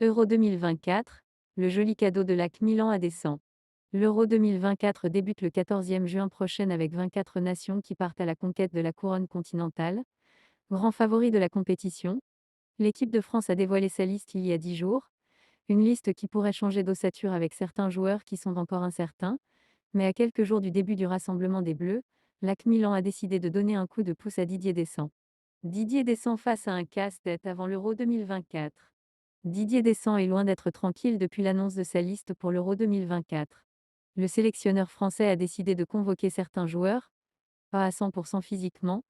Euro 2024, le joli cadeau de l'AC Milan à Descent. L'Euro 2024 débute le 14e juin prochain avec 24 nations qui partent à la conquête de la couronne continentale. Grand favori de la compétition, l'équipe de France a dévoilé sa liste il y a 10 jours. Une liste qui pourrait changer d'ossature avec certains joueurs qui sont encore incertains. Mais à quelques jours du début du rassemblement des Bleus, l'AC Milan a décidé de donner un coup de pouce à Didier Deschamps. Didier Deschamps face à un casse-tête avant l'Euro 2024. Didier Deschamps est loin d'être tranquille depuis l'annonce de sa liste pour l'Euro 2024. Le sélectionneur français a décidé de convoquer certains joueurs, pas à 100% physiquement,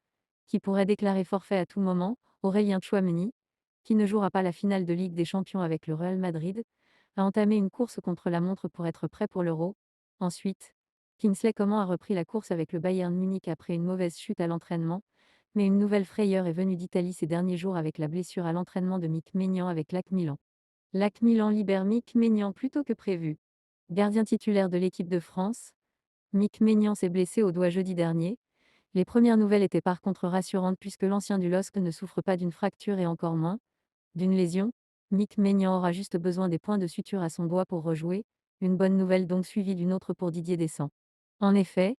qui pourraient déclarer forfait à tout moment. Aurélien Tchouaméni, qui ne jouera pas la finale de Ligue des Champions avec le Real Madrid, a entamé une course contre la montre pour être prêt pour l'Euro. Ensuite, Kingsley Coman a repris la course avec le Bayern Munich après une mauvaise chute à l'entraînement, mais une nouvelle frayeur est venue d'Italie ces derniers jours avec la blessure à l'entraînement de Mick Maignan avec l'AC Milan. L'AC Milan libère Mick Maignan plus tôt que prévu. Gardien titulaire de l'équipe de France, Mick Maignan s'est blessé au doigt jeudi dernier. Les premières nouvelles étaient par contre rassurantes puisque l'ancien du LOSC ne souffre pas d'une fracture et encore moins d'une lésion. Mick Maignan aura juste besoin des points de suture à son doigt pour rejouer. Une bonne nouvelle donc suivie d'une autre pour Didier Deschamps. En effet,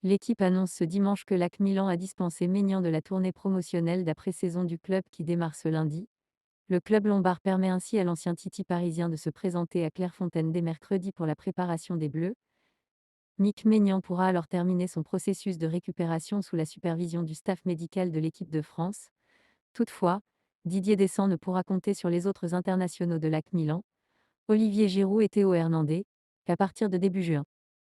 l'équipe annonce ce dimanche que l'AC Milan a dispensé Maignan de la tournée promotionnelle d'après-saison du club qui démarre ce lundi. Le club lombard permet ainsi à l'ancien Titi parisien de se présenter à Clairefontaine dès mercredi pour la préparation des Bleus. Mick Maignan pourra alors terminer son processus de récupération sous la supervision du staff médical de l'équipe de France. Toutefois, Didier Deschamps ne pourra compter sur les autres internationaux de l'AC Milan, Olivier Giroud et Théo Hernandez, qu'à partir de début juin.